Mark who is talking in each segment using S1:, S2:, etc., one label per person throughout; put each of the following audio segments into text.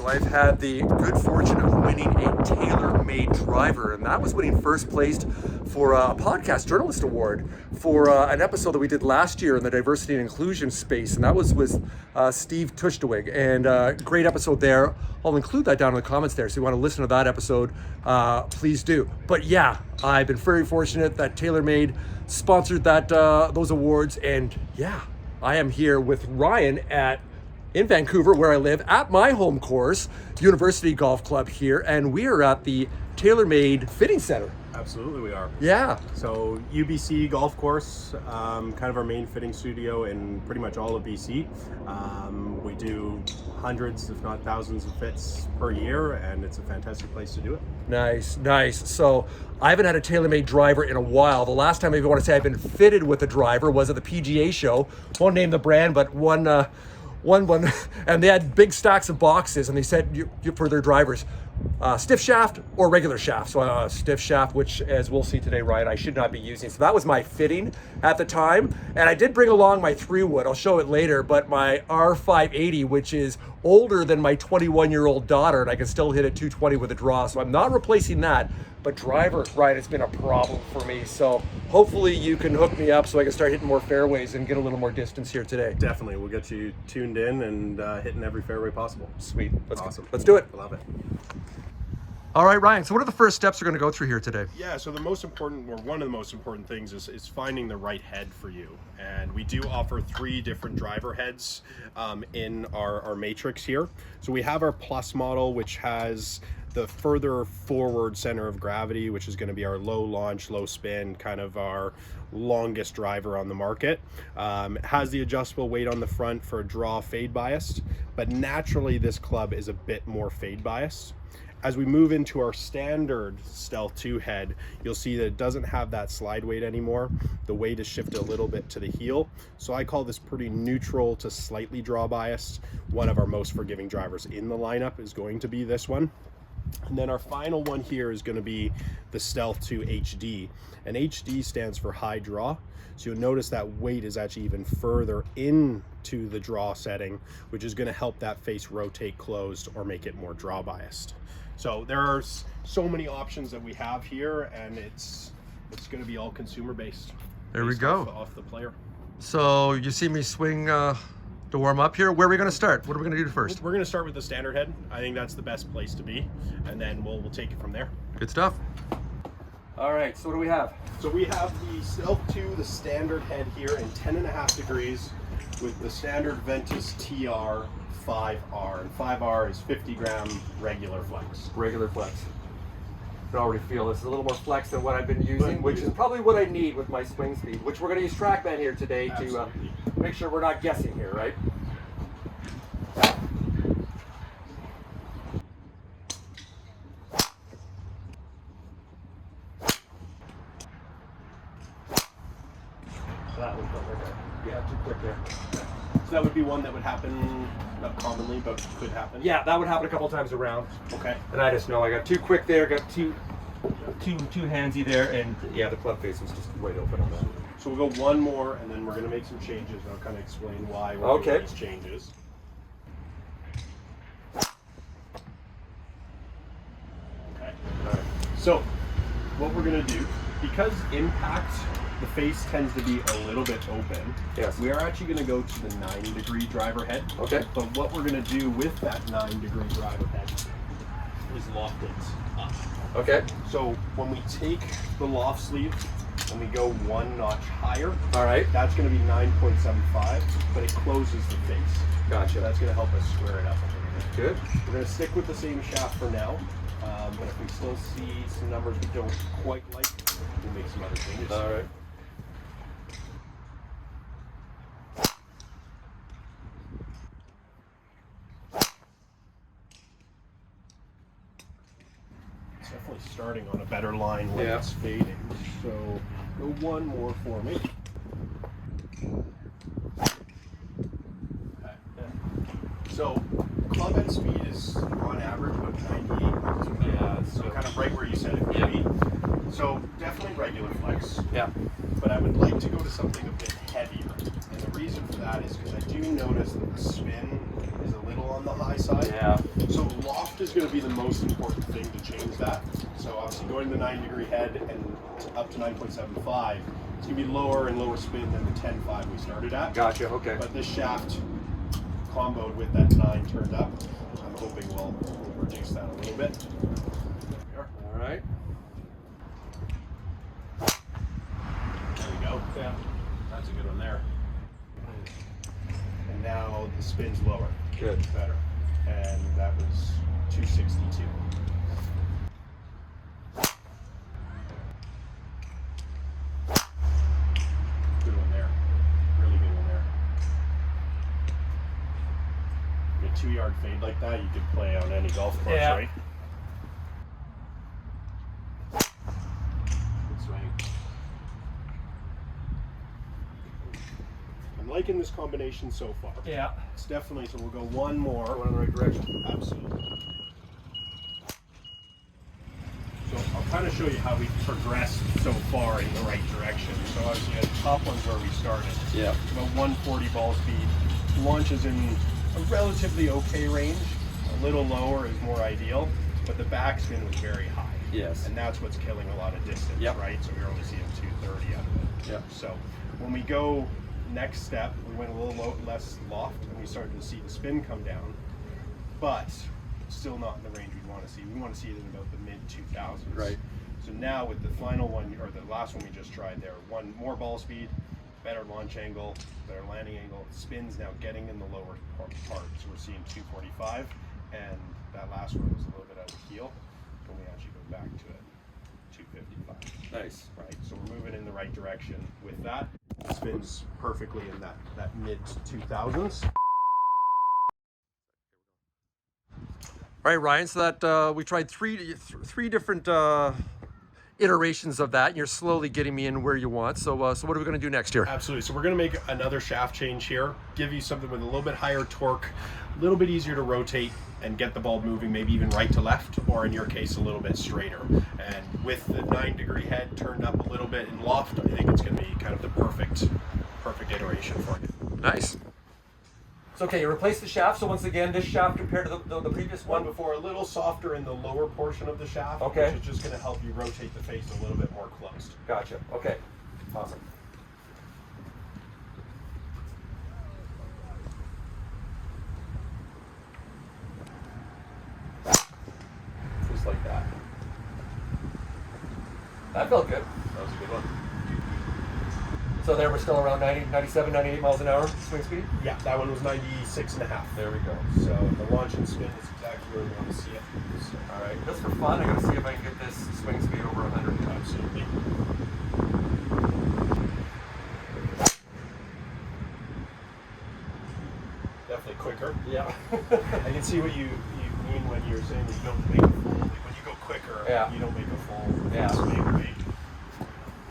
S1: So I've had the good fortune of winning a TaylorMade Driver, and that was winning first place for a podcast journalist award for an episode that we did last year in the diversity and inclusion space, and that was with Steve Tooshkenig, and great episode there. I'll include that down in the comments there, so if you want to listen to that episode, please do. But yeah, I've been very fortunate that TaylorMade sponsored that those awards, and yeah, I am here with Ryan in Vancouver, where I live, at my home course, University Golf Club here, and we are at the TaylorMade Fitting Center.
S2: Absolutely, we are.
S1: Yeah.
S2: So UBC golf course, kind of our main fitting studio in pretty much all of BC. We do hundreds, if not thousands, of fits per year, and it's a fantastic place to do it.
S1: Nice, nice. So I haven't had a TaylorMade driver in a while. The last time I even want to say I've been fitted with a driver was at the PGA show. Won't name the brand, but one, and they had big stacks of boxes, and they said for their drivers, stiff shaft or regular shaft. So stiff shaft, which, as we'll see today, Ryan, I should not be using. So that was my fitting at the time. And I did bring along my 3-wood. I'll show it later, but my R580, which is older than my 21-year-old daughter, and I can still hit a 220 with a draw. So I'm not replacing that. But driver, Ryan, it's been a problem for me. So hopefully you can hook me up so I can start hitting more fairways and get a little more distance here today.
S2: Definitely, we'll get you tuned in and hitting every fairway possible.
S1: Sweet.
S2: Awesome.
S1: Let's do it.
S2: Love it.
S1: All right, Ryan, so what are the first steps we're going to go through here today?
S2: Yeah, so the most important, or one of the most important things is finding the right head for you. And we do offer 3 different driver heads in our matrix here. So we have our Plus model, which has the further forward center of gravity, which is going to be our low launch, low spin, kind of our longest driver on the market. It has the adjustable weight on the front for draw fade biased, but naturally this club is a bit more fade biased. As we move into our standard Stealth 2 head, you'll see that it doesn't have that slide weight anymore. The weight is shifted a little bit to the heel. So I call this pretty neutral to slightly draw biased. One of our most forgiving drivers in the lineup is going to be this one. And then our final one here is going to be the Stealth 2 HD. And HD stands for high draw. So you'll notice that weight is actually even further into the draw setting, which is going to help that face rotate closed or make it more draw biased. So there are so many options that we have here, and it's going to be all consumer based.
S1: There we go.
S2: Off the player.
S1: So you see me swing to warm up here. Where are we going to start? What are we going to do first?
S2: We're going to start with the standard head. I think that's the best place to be, and then we'll take it from there.
S1: Good stuff. All right, so what do we have?
S2: So we have the Stealth 2, the standard head here in 10.5 degrees with the standard Ventus TR 5R, and 5R is 50 gram regular flex.
S1: Regular flex. I can already feel this is a little more flex than what I've been using, which is probably what I need with my swing speed, which we're going to use TrackMan here today to make sure we're not guessing here, right? That was yeah, too quick there.
S2: So that would be one that would happen, not commonly, but could happen.
S1: Yeah, that would happen a couple times around.
S2: Okay.
S1: And I just know I got too quick there, got too handsy there, and yeah, the club face was just wide open on that.
S2: So we'll go one more, and then we're going to make some changes, and I'll kind of explain why we're doing these changes. Okay. All right. So what we're going to do, because impact, the face tends to be a little bit open.
S1: Yes.
S2: We are actually going to go to the 9-degree driver head. Okay. But what we're going to do with that 9-degree driver head is loft it up.
S1: Okay.
S2: So when we take the loft sleeve and we go 1 notch higher,
S1: all right,
S2: that's going to be 9.75, but it closes the face.
S1: Gotcha.
S2: So that's going to help us square it up a little bit.
S1: Good.
S2: We're going to stick with the same shaft for now, but if we still see some numbers we don't quite like, we'll make some other changes.
S1: All right.
S2: Definitely starting on a better line when it's fading. So go one more for me. Okay. So club head speed is on average about 98 miles per hour. So kind of right where you said it would be. So definitely regular flex.
S1: Yeah.
S2: But I would like to go to something a bit heavier. And the reason for that is because I do notice that the spin is a little on on the high side.
S1: Yeah.
S2: So loft is going to be the most important thing to change that. So obviously going to the 9-degree head and up to 9.75, it's going to be lower and lower spin than the 10.5 we started at.
S1: Gotcha, okay.
S2: But this shaft comboed with that 9 turned up, I'm hoping we'll reduce that a little bit.
S1: All right.
S2: There we go.
S1: Yeah.
S2: That's a good one there. And now the spin's lower.
S1: Good.
S2: Better. And that was 262. Good one there. Really good one there. A 2-yard fade like that, you could play on any golf course,
S1: Yeah.
S2: right? Good swing. I'm liking this combination so far.
S1: Yeah.
S2: It's definitely, so we'll go one more.
S1: Going in the right direction.
S2: Absolutely. So I'll kind of show you how we progressed so far in the right direction. So obviously the top one's where we started.
S1: Yeah.
S2: About 140 ball speed. Launch is in a relatively okay range. A little lower is more ideal, but the backspin was very high.
S1: Yes.
S2: And that's what's killing a lot of distance,
S1: Yep.
S2: right? So we're only seeing 230 out of it.
S1: Yep.
S2: So when we go next step, we went a little less loft and we started to see the spin come down, but still not in the range we want to see. We want to see it in about the mid 2000s.
S1: Right.
S2: So now with the final one, or the last one we just tried there, one more ball speed, better launch angle, better landing angle, spins now getting in the lower part. So we're seeing 245, and that last one was a little bit out of heel when we actually go back to it, 255.
S1: Nice.
S2: Right, so we're moving in the right direction with that. Spins perfectly in that mid 2000s.
S1: All right, Ryan, so that we tried three different iterations of that, and you're slowly getting me in where you want. So so what are we going to do next here?
S2: Absolutely. So we're going to make another shaft change here, give you something with a little bit higher torque, a little bit easier to rotate and get the ball moving, maybe even right to left, or in your case, a little bit straighter. And with the 9-degree head turned up a little bit in loft, I think it's going to be kind of the perfect iteration for you.
S1: Nice. So okay, you replace the shaft. So once again, this shaft compared to the previous
S2: One
S1: one.
S2: before, a little softer in the lower portion of the shaft,
S1: Okay.
S2: which is just going to help you rotate the face a little bit more closed.
S1: Gotcha. Okay. Awesome.
S2: Just like that.
S1: That felt good.
S2: That was a good one.
S1: So there we're still around 90, 97, 98 miles an hour swing speed.
S2: Yeah, that one was 96 and a half.
S1: There we go.
S2: So the launch and spin is exactly where we want to see it. So,
S1: All right, just for fun, I gotta see if I can get this swing speed over 100.
S2: absolutely. Definitely quicker.
S1: Yeah.
S2: I can see what you mean when you're saying that you don't make a full, like when you go quicker,
S1: Yeah.
S2: you don't make a full
S1: Yeah.
S2: swing, right?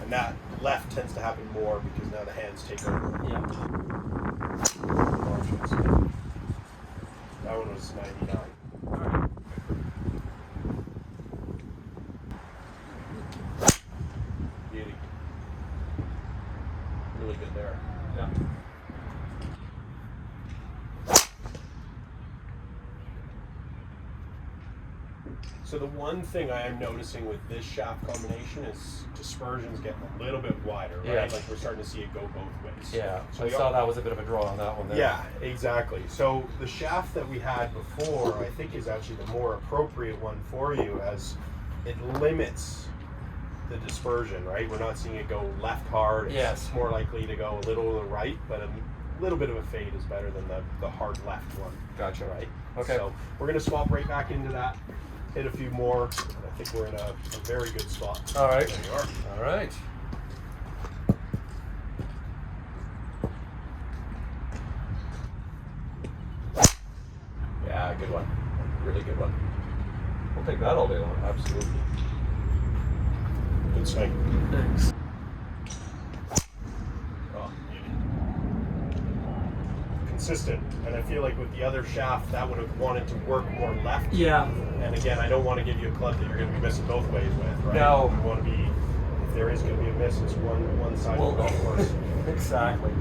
S2: And that left tends to happen more because now the hands take over.
S1: Yeah.
S2: Launch and spin. That one was 99.
S1: All right.
S2: Beauty. Really good there.
S1: Yeah.
S2: So the one thing I am noticing with this shaft combination is dispersion's getting a little bit wider, right?
S1: Yeah.
S2: Like we're starting to see it go both ways.
S1: Yeah.
S2: So
S1: I
S2: we
S1: saw
S2: all-
S1: that was a bit of a draw on that one there.
S2: Yeah, exactly. So the shaft that we had before, I think, is actually the more appropriate one for you, as it limits the dispersion, right? We're not seeing it go left hard. It's
S1: Yes.
S2: more likely to go a little to the right, but a little bit of a fade is better than the hard left one.
S1: Gotcha.
S2: Right?
S1: Okay.
S2: So we're going to swap right back into that, hit a few more, and I think we're in a very good spot.
S1: All right.
S2: There you are.
S1: All right.
S2: Yeah, good one. Really good one.
S1: We'll take that all day long.
S2: Absolutely. Good swing.
S1: Thanks.
S2: Oh, beauty. Consistent. And I feel like with the other shaft, that would have wanted to work more left.
S1: Yeah.
S2: And again, I don't want to give you a club that you're going to be missing both ways with, right?
S1: No.
S2: We want to be, if there is going to be a miss, it's one side of the golf course.
S1: Exactly.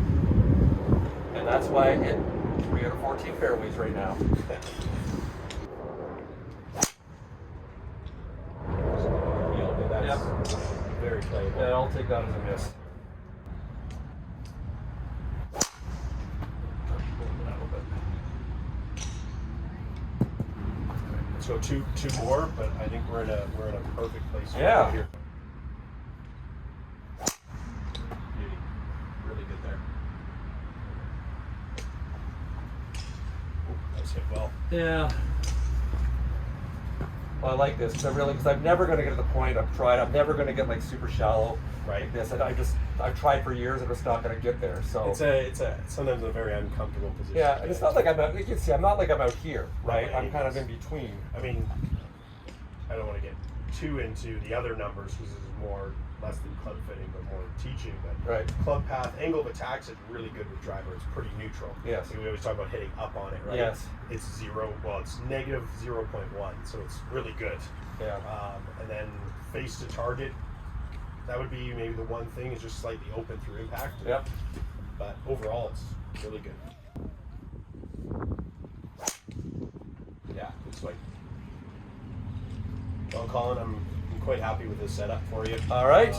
S1: And that's why 3 out of 14 fairways right now.
S2: That's very playable.
S1: Yeah, I'll take that as a miss.
S2: Let's go two more, but I think we're in a perfect place
S1: Yeah.
S2: here. Beauty. Really good there. Ooh, that was hit well.
S1: Yeah. Well, I like this because I'm never going to get to the point I'm never going to get like super shallow like this. And I've tried for years and it's not going to get there. So
S2: it's sometimes a very uncomfortable position.
S1: Yeah, and it's not like I'm out. You can see I'm not like I'm out here, right? I'm kind of in between.
S2: I mean, I don't want to get too into the other numbers because this is less than club fitting, but more teaching. But
S1: Right.
S2: club path, angle of attack's really good with driver. It's pretty neutral.
S1: Yes.
S2: We always talk about hitting up on it, right?
S1: Yes.
S2: It's it's negative 0.1, so it's really good.
S1: Yeah.
S2: And then face to target, that would be maybe the one thing is just slightly open through impact.
S1: Yep.
S2: But overall, it's really good. Yeah, it's like. Well, Colin, I'm quite happy with this setup for you.
S1: All right.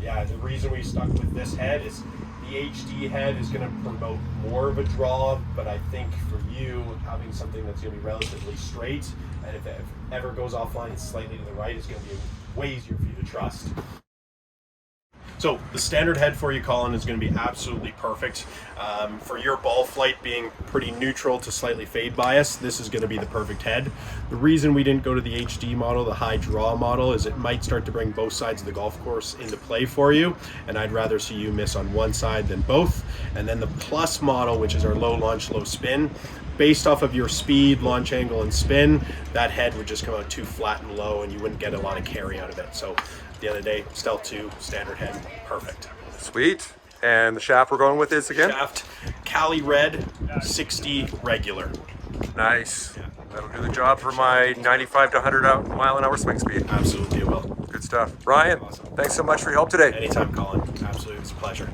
S2: Yeah, the reason we stuck with this head is the HD head is going to promote more of a draw, but I think for you, having something that's going to be relatively straight, and if it ever goes offline and slightly to the right, is going to be way easier for you to trust. So the standard head for you, Colin, is going to be absolutely perfect. For your ball flight being pretty neutral to slightly fade bias, this is going to be the perfect head. The reason we didn't go to the HD model, the high draw model, is it might start to bring both sides of the golf course into play for you, and I'd rather see you miss on one side than both. And then the plus model, which is our low launch, low spin, based off of your speed, launch angle, and spin, that head would just come out too flat and low, and you wouldn't get a lot of carry out of it. So at the end of the day, Stealth 2, standard head, perfect.
S1: Sweet. And the shaft we're going with is again?
S2: Shaft, Cali Red, 60 regular.
S1: Nice. Yeah. That'll do the job for my 95 to 100 mile an hour swing speed.
S2: Absolutely, it will.
S1: Good stuff. Ryan,
S2: Awesome.
S1: Thanks so much for your help today.
S2: Anytime, Colin. Absolutely, it's a pleasure.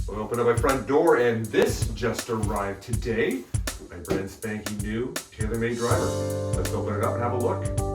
S1: So I opened up my front door and this just arrived today. My brand spanking new TaylorMade Driver. Let's open it up and have a look.